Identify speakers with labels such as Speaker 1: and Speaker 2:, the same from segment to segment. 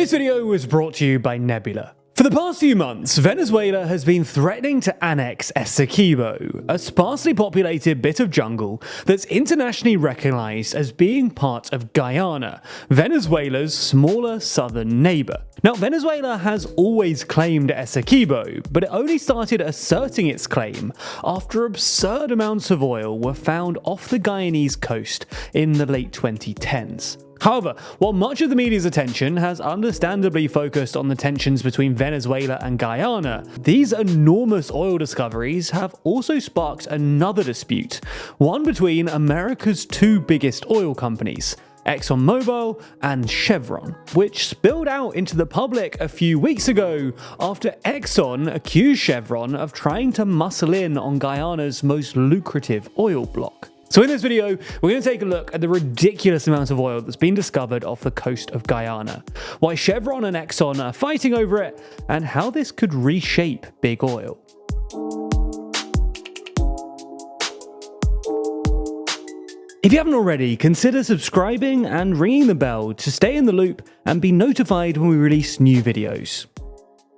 Speaker 1: This video was brought to you by Nebula. For the past few months, Venezuela has been threatening to annex Essequibo, a sparsely populated bit of jungle that's internationally recognized as being part of Guyana, Venezuela's smaller southern neighbor. Now, Venezuela has always claimed Essequibo, but it only started asserting its claim after absurd amounts of oil were found off the Guyanese coast in the late 2010s. However, while much of the media's attention has understandably focused on the tensions between Venezuela and Guyana, these enormous oil discoveries have also sparked another dispute, one between America's two biggest oil companies, Exxon Mobil and Chevron, which spilled out into the public a few weeks ago after Exxon accused Chevron of trying to muscle in on Guyana's most lucrative oil block. So in this video, we're going to take a look at the ridiculous amount of oil that's been discovered off the coast of Guyana, why Chevron and Exxon are fighting over it, and how this could reshape big oil. If you haven't already, consider subscribing and ringing the bell to stay in the loop and be notified when we release new videos.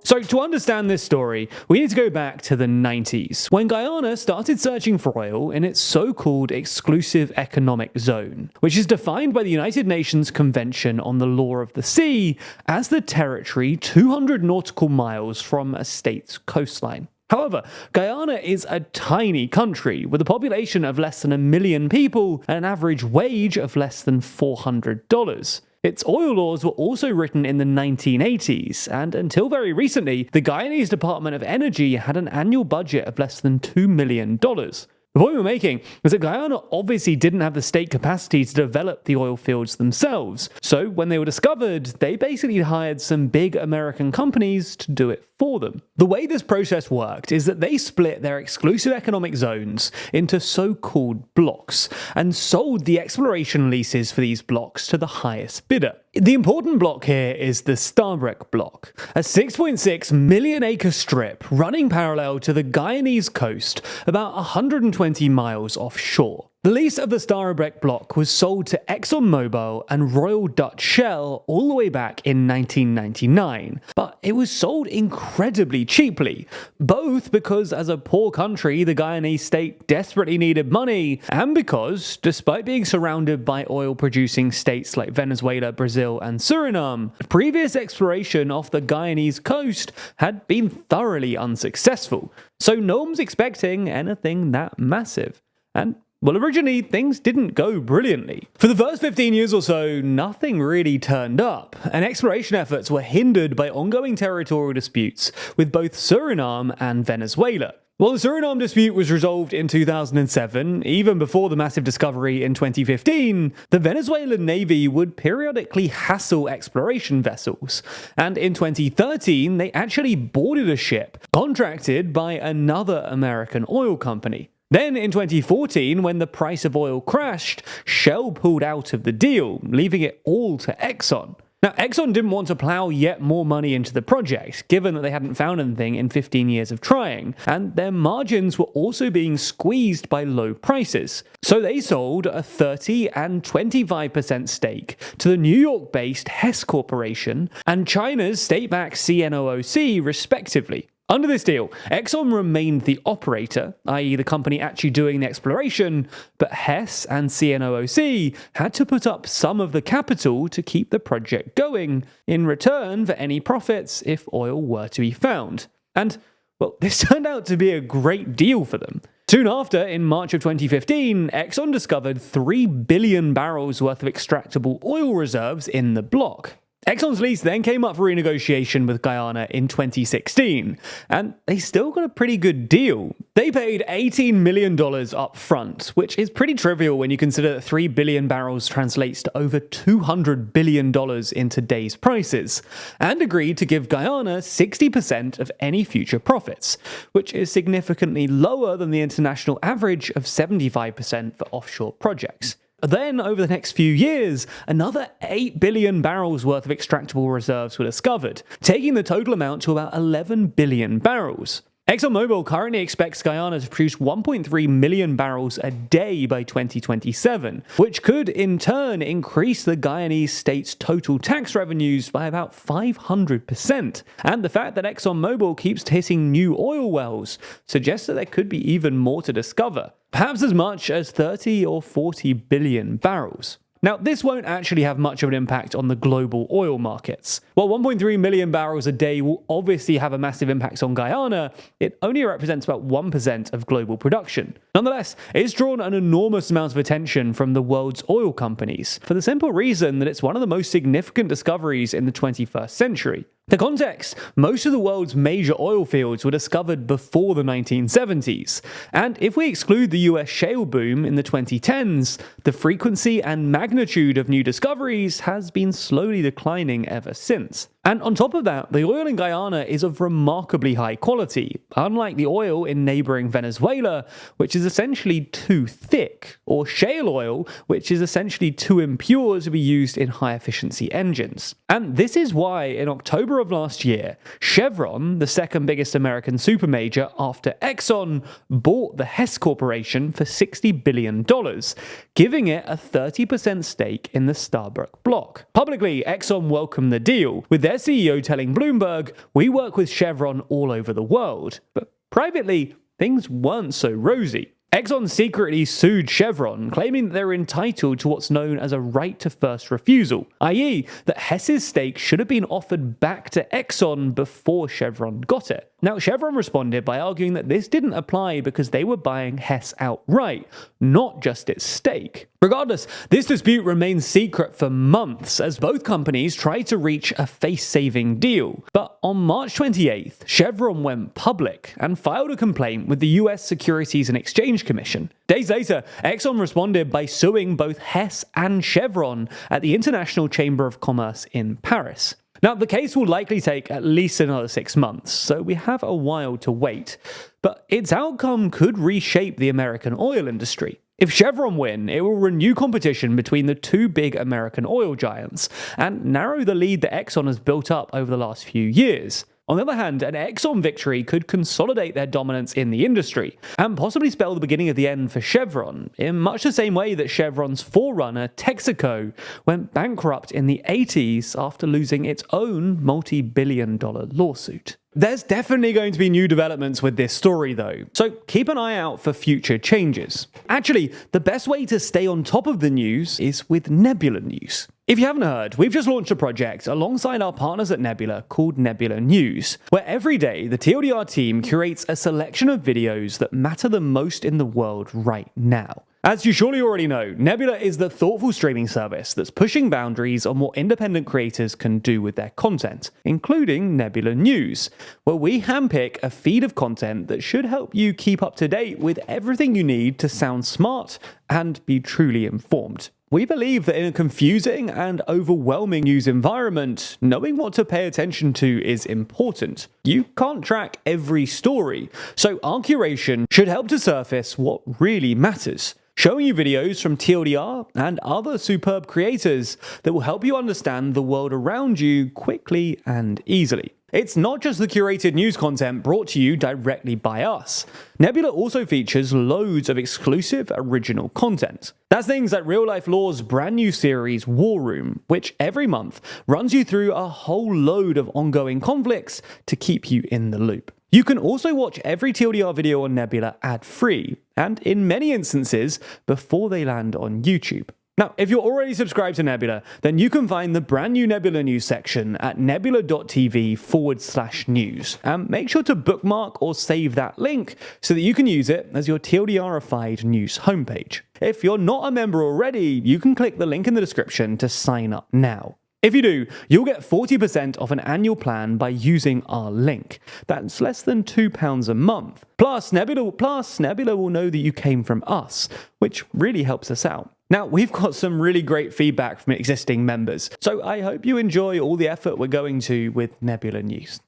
Speaker 1: So to understand this story, we need to go back to the 90s, when Guyana started searching for oil in its so-called exclusive economic zone, which is defined by the United Nations Convention on the Law of the Sea as the territory 200 nautical miles from a state's coastline. However, Guyana is a tiny country with a population of less than 1 million people and an average wage of less than $400. Its oil laws were also written in the 1980s, and until very recently, the Guyanese Department of Energy had an annual budget of less than $2 million. The point we're making is that Guyana obviously didn't have the state capacity to develop the oil fields themselves, so when they were discovered, they basically hired some big American companies to do it for them. The way this process worked is that they split their exclusive economic zones into so-called blocks, and sold the exploration leases for these blocks to the highest bidder. The important block here is the Starbreak block, a 6.6 million acre strip running parallel to the Guyanese coast about 120 miles offshore. The lease of the Starbreak block was sold to Exxon Mobil and Royal Dutch Shell all the way back in 1999, but it was sold incredibly cheaply, both because as a poor country the Guyanese state desperately needed money, and because, despite being surrounded by oil-producing states like Venezuela, Brazil and Suriname, previous exploration off the Guyanese coast had been thoroughly unsuccessful, so no one was expecting anything that massive. And well, originally, things didn't go brilliantly. For the first 15 years or so, nothing really turned up, and exploration efforts were hindered by ongoing territorial disputes with both Suriname and Venezuela. While the Suriname dispute was resolved in 2007, even before the massive discovery in 2015, the Venezuelan Navy would periodically hassle exploration vessels, and in 2013 they actually boarded a ship contracted by another American oil company. Then in 2014, when the price of oil crashed, Shell pulled out of the deal, leaving it all to Exxon. Now, Exxon didn't want to plow yet more money into the project, given that they hadn't found anything in 15 years of trying, and their margins were also being squeezed by low prices. So they sold a 30 and 25% stake to the New York-based Hess Corporation and China's state-backed CNOOC, respectively. Under this deal, Exxon remained the operator, i.e. the company actually doing the exploration, but Hess and CNOOC had to put up some of the capital to keep the project going, in return for any profits if oil were to be found. And, well, this turned out to be a great deal for them. Soon after, in March of 2015, Exxon discovered 3 billion barrels worth of extractable oil reserves in the block. Exxon's lease then came up for renegotiation with Guyana in 2016, and they still got a pretty good deal. They paid $18 million up front, which is pretty trivial when you consider that 3 billion barrels translates to over $200 billion in today's prices, and agreed to give Guyana 60% of any future profits, which is significantly lower than the international average of 75% for offshore projects. Then, over the next few years, another 8 billion barrels worth of extractable reserves were discovered, taking the total amount to about 11 billion barrels. Exxon Mobil currently expects Guyana to produce 1.3 million barrels a day by 2027, which could in turn increase the Guyanese state's total tax revenues by about 500%. And the fact that Exxon Mobil keeps hitting new oil wells suggests that there could be even more to discover, perhaps as much as 30 or 40 billion barrels. Now, this won't actually have much of an impact on the global oil markets. While 1.3 million barrels a day will obviously have a massive impact on Guyana, it only represents about 1% of global production. Nonetheless, it's drawn an enormous amount of attention from the world's oil companies, for the simple reason that it's one of the most significant discoveries in the 21st century. For context, most of the world's major oil fields were discovered before the 1970s, and if we exclude the US shale boom in the 2010s, the frequency and magnitude of new discoveries has been slowly declining ever since. And on top of that, the oil in Guyana is of remarkably high quality, unlike the oil in neighboring Venezuela, which is essentially too thick, or shale oil, which is essentially too impure to be used in high-efficiency engines. And this is why, in October of last year, Chevron, the second biggest American supermajor after Exxon, bought the Hess Corporation for $60 billion, giving it a 30% stake in the Starbuck block. Publicly, Exxon welcomed the deal, with their CEO telling Bloomberg, "We work with Chevron all over the world." But privately, things weren't so rosy. Exxon secretly sued Chevron, claiming that they were entitled to what's known as a right to first refusal, i.e. that Hess's stake should have been offered back to Exxon before Chevron got it. Now, Chevron responded by arguing that this didn't apply because they were buying Hess outright, not just its stake. Regardless, this dispute remained secret for months as both companies tried to reach a face-saving deal. But on March 28th, Chevron went public and filed a complaint with the US Securities and Exchange Commission. Days later, Exxon responded by suing both Hess and Chevron at the International Chamber of Commerce in Paris. Now, the case will likely take at least another 6 months, so we have a while to wait. But its outcome could reshape the American oil industry. If Chevron win, it will renew competition between the two big American oil giants and narrow the lead that Exxon has built up over the last few years. On the other hand, an Exxon victory could consolidate their dominance in the industry and possibly spell the beginning of the end for Chevron, in much the same way that Chevron's forerunner, Texaco, went bankrupt in the 80s after losing its own multi-billion-dollar lawsuit. There's definitely going to be new developments with this story though, so keep an eye out for future changes. Actually, the best way to stay on top of the news is with Nebula News. If you haven't heard, we've just launched a project alongside our partners at Nebula called Nebula News, where every day the TLDR team curates a selection of videos that matter the most in the world right now. As you surely already know, Nebula is the thoughtful streaming service that's pushing boundaries on what independent creators can do with their content, including Nebula News, where we handpick a feed of content that should help you keep up to date with everything you need to sound smart and be truly informed. We believe that in a confusing and overwhelming news environment, knowing what to pay attention to is important. You can't track every story, so our curation should help to surface what really matters, showing you videos from TLDR and other superb creators that will help you understand the world around you quickly and easily. It's not just the curated news content brought to you directly by us. Nebula also features loads of exclusive original content. That's things like Real Life Law's brand new series War Room, which every month runs you through a whole load of ongoing conflicts to keep you in the loop. You can also watch every TLDR video on Nebula ad-free, and in many instances, before they land on YouTube. Now, if you're already subscribed to Nebula, then you can find the brand new Nebula News section at nebula.tv/news. And make sure to bookmark or save that link so that you can use it as your TLDR-ified news homepage. If you're not a member already, you can click the link in the description to sign up now. If you do, you'll get 40% off an annual plan by using our link. That's less than £2 a month. Plus, Nebula will know that you came from us, which really helps us out. Now, we've got some really great feedback from existing members, so I hope you enjoy all the effort we're going to with Nebula News.